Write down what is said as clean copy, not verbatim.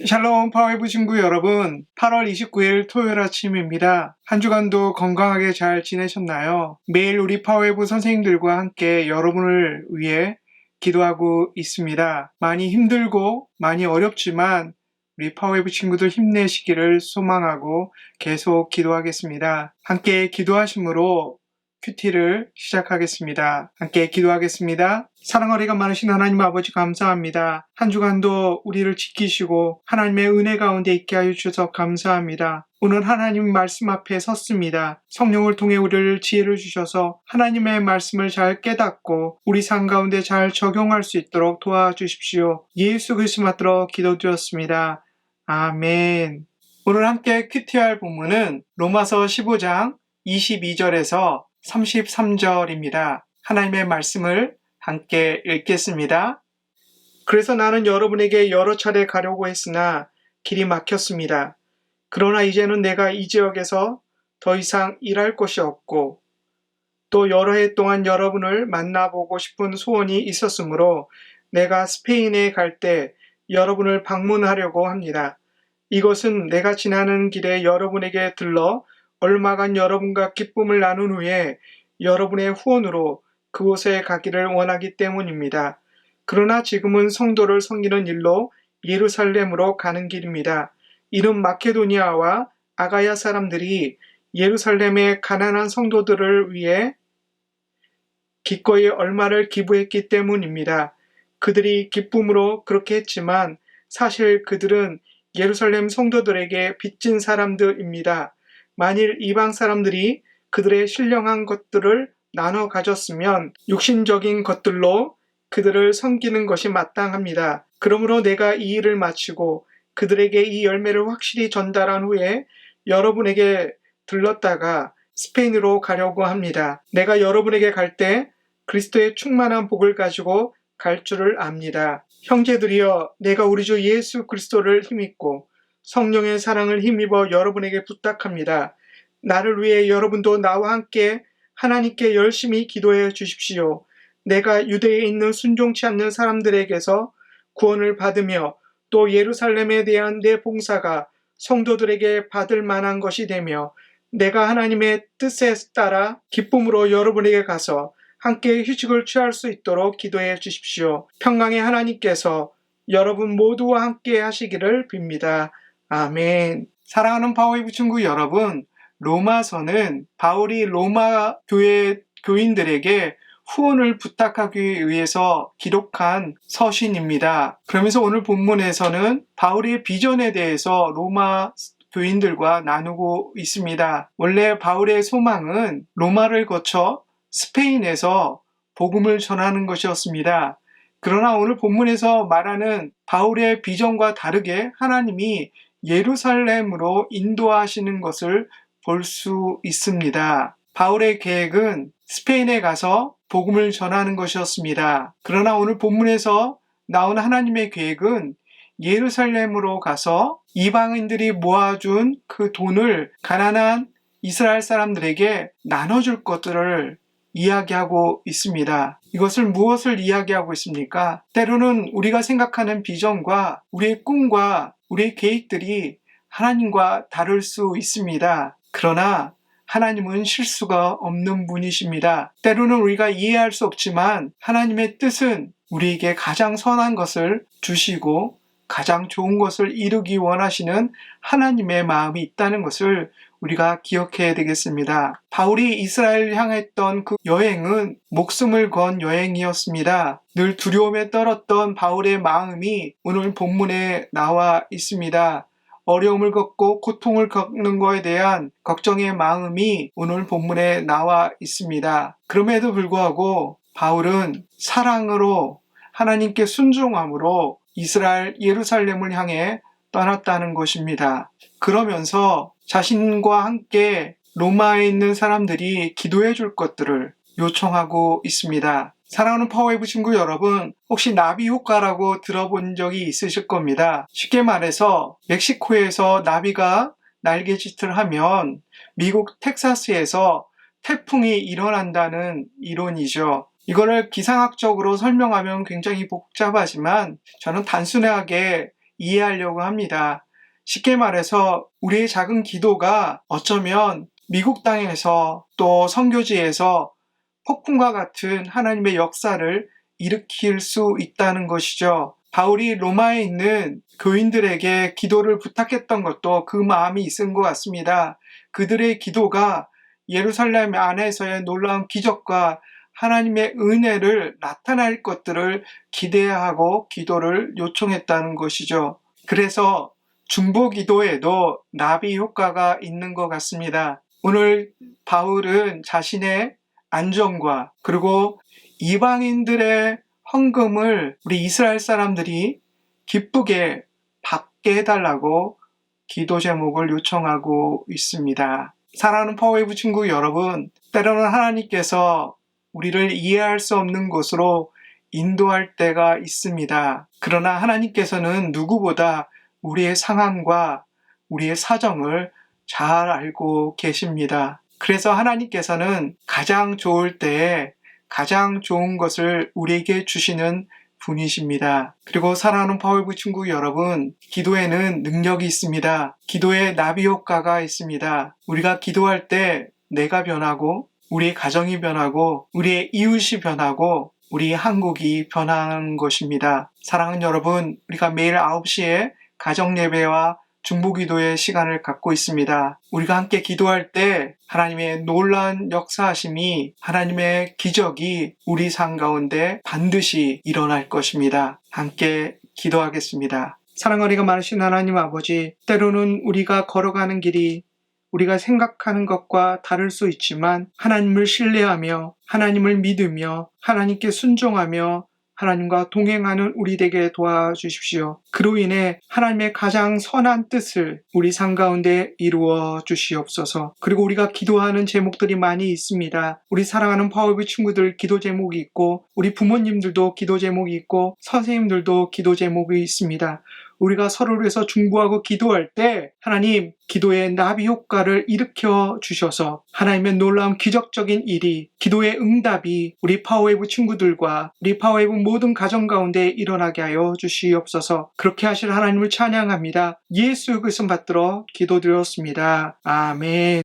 샬롬 파워웨이브 친구 여러분, 8월 29일 토요일 아침입니다. 한 주간도 건강하게 잘 지내셨나요? 매일 우리 파워웨이브 선생님들과 함께 여러분을 위해 기도하고 있습니다. 많이 힘들고 많이 어렵지만 우리 파워웨이브 친구들 힘내시기를 소망하고 계속 기도하겠습니다. 함께 기도하심으로 큐티를 시작하겠습니다. 함께 기도하겠습니다. 사랑어리가 많으신 하나님 아버지 감사합니다. 한 주간도 우리를 지키시고 하나님의 은혜 가운데 있게 하여 주셔서 감사합니다. 오늘 하나님 말씀 앞에 섰습니다. 성령을 통해 우리를 지혜를 주셔서 하나님의 말씀을 잘 깨닫고 우리 삶 가운데 잘 적용할 수 있도록 도와주십시오. 예수 그리스도 받들어 기도드렸습니다. 아멘. 오늘 함께 큐티할 본문은 로마서 15장 22절에서 33절입니다. 하나님의 말씀을 함께 읽겠습니다. 그래서 나는 여러분에게 여러 차례 가려고 했으나 길이 막혔습니다. 그러나 이제는 내가 이 지역에서 더 이상 일할 곳이 없고 또 여러 해 동안 여러분을 만나보고 싶은 소원이 있었으므로 내가 스페인에 갈 때 여러분을 방문하려고 합니다. 이것은 내가 지나는 길에 여러분에게 들러 얼마간 여러분과 기쁨을 나눈 후에 여러분의 후원으로 그곳에 가기를 원하기 때문입니다. 그러나 지금은 성도를 섬기는 일로 예루살렘으로 가는 길입니다. 이는 마케도니아와 아가야 사람들이 예루살렘의 가난한 성도들을 위해 기꺼이 얼마를 기부했기 때문입니다. 그들이 기쁨으로 그렇게 했지만 사실 그들은 예루살렘 성도들에게 빚진 사람들입니다. 만일 이방 사람들이 그들의 신령한 것들을 나눠 가졌으면 육신적인 것들로 그들을 섬기는 것이 마땅합니다. 그러므로 내가 이 일을 마치고 그들에게 이 열매를 확실히 전달한 후에 여러분에게 들렀다가 스페인으로 가려고 합니다. 내가 여러분에게 갈 때 그리스도의 충만한 복을 가지고 갈 줄을 압니다. 형제들이여, 내가 우리 주 예수 그리스도를 힘입고 성령의 사랑을 힘입어 여러분에게 부탁합니다. 나를 위해 여러분도 나와 함께 하나님께 열심히 기도해 주십시오. 내가 유대에 있는 순종치 않는 사람들에게서 구원을 받으며 또 예루살렘에 대한 내 봉사가 성도들에게 받을 만한 것이 되며 내가 하나님의 뜻에 따라 기쁨으로 여러분에게 가서 함께 휴식을 취할 수 있도록 기도해 주십시오. 평강의 하나님께서 여러분 모두와 함께 하시기를 빕니다. 아멘. 사랑하는 파워웨이브 친구 여러분, 로마서는 바울이 로마 교회 교인들에게 후원을 부탁하기 위해서 기록한 서신입니다. 그러면서 오늘 본문에서는 바울의 비전에 대해서 로마 교인들과 나누고 있습니다. 원래 바울의 소망은 로마를 거쳐 스페인에서 복음을 전하는 것이었습니다. 그러나 오늘 본문에서 말하는 바울의 비전과 다르게 하나님이 예루살렘으로 인도하시는 것을 볼 수 있습니다. 바울의 계획은 스페인에 가서 복음을 전하는 것이었습니다. 그러나 오늘 본문에서 나온 하나님의 계획은 예루살렘으로 가서 이방인들이 모아준 그 돈을 가난한 이스라엘 사람들에게 나눠줄 것들을 이야기하고 있습니다. 이것을 무엇을 이야기하고 있습니까? 때로는 우리가 생각하는 비전과 우리의 꿈과 우리의 계획들이 하나님과 다를 수 있습니다. 그러나 하나님은 실수가 없는 분이십니다. 때로는 우리가 이해할 수 없지만 하나님의 뜻은 우리에게 가장 선한 것을 주시고 가장 좋은 것을 이루기 원하시는 하나님의 마음이 있다는 것을 우리가 기억해야 되겠습니다. 바울이 이스라엘을 향했던 그 여행은 목숨을 건 여행이었습니다. 늘 두려움에 떨었던 바울의 마음이 오늘 본문에 나와 있습니다. 어려움을 겪고 고통을 겪는 것에 대한 걱정의 마음이 오늘 본문에 나와 있습니다. 그럼에도 불구하고 바울은 사랑으로 하나님께 순종함으로 이스라엘 예루살렘을 향해 떠났다는 것입니다. 그러면서 자신과 함께 로마에 있는 사람들이 기도해 줄 것들을 요청하고 있습니다. 사랑하는 파워웨이브 친구 여러분, 혹시 나비 효과라고 들어본 적이 있으실 겁니다. 쉽게 말해서 멕시코에서 나비가 날개짓을 하면 미국 텍사스에서 태풍이 일어난다는 이론이죠. 이거를 기상학적으로 설명하면 굉장히 복잡하지만 저는 단순하게 이해하려고 합니다. 쉽게 말해서 우리의 작은 기도가 어쩌면 미국 땅에서 또 선교지에서 폭풍과 같은 하나님의 역사를 일으킬 수 있다는 것이죠. 바울이 로마에 있는 교인들에게 기도를 부탁했던 것도 그 마음이 있은 것 같습니다. 그들의 기도가 예루살렘 안에서의 놀라운 기적과 하나님의 은혜를 나타낼 것들을 기대하고 기도를 요청했다는 것이죠. 그래서 중보 기도에도 나비 효과가 있는 것 같습니다. 오늘 바울은 자신의 안전과 그리고 이방인들의 헌금을 우리 이스라엘 사람들이 기쁘게 받게 해달라고 기도 제목을 요청하고 있습니다. 사랑하는 파워웨이브 친구 여러분, 때로는 하나님께서 우리를 이해할 수 없는 곳으로 인도할 때가 있습니다. 그러나 하나님께서는 누구보다 우리의 상황과 우리의 사정을 잘 알고 계십니다. 그래서 하나님께서는 가장 좋을 때에 가장 좋은 것을 우리에게 주시는 분이십니다. 그리고 사랑하는 파워웨이브 친구 여러분, 기도에는 능력이 있습니다. 기도에 나비 효과가 있습니다. 우리가 기도할 때 내가 변하고 우리의 가정이 변하고 우리의 이웃이 변하고 우리 한국이 변하는 것입니다. 사랑하는 여러분, 우리가 매일 9시에 가정예배와 중보기도의 시간을 갖고 있습니다. 우리가 함께 기도할 때 하나님의 놀라운 역사하심이, 하나님의 기적이 우리 삶 가운데 반드시 일어날 것입니다. 함께 기도하겠습니다. 사랑하리가 많으신 하나님 아버지, 때로는 우리가 걸어가는 길이 우리가 생각하는 것과 다를 수 있지만 하나님을 신뢰하며 하나님을 믿으며 하나님께 순종하며 하나님과 동행하는 우리 되게 도와주십시오. 그로 인해 하나님의 가장 선한 뜻을 우리 삶 가운데 이루어 주시옵소서. 그리고 우리가 기도하는 제목들이 많이 있습니다. 우리 사랑하는 파워웨이브 친구들 기도 제목이 있고 우리 부모님들도 기도 제목이 있고 선생님들도 기도 제목이 있습니다. 우리가 서로를 위해서 중보하고 기도할 때 하나님 기도의 나비 효과를 일으켜 주셔서 하나님의 놀라운 기적적인 일이, 기도의 응답이 우리 파워웨이브 친구들과 우리 파워웨이브 모든 가정 가운데 일어나게 하여 주시옵소서. 그렇게 하실 하나님을 찬양합니다. 예수 그리스도 받들어 기도드렸습니다. 아멘.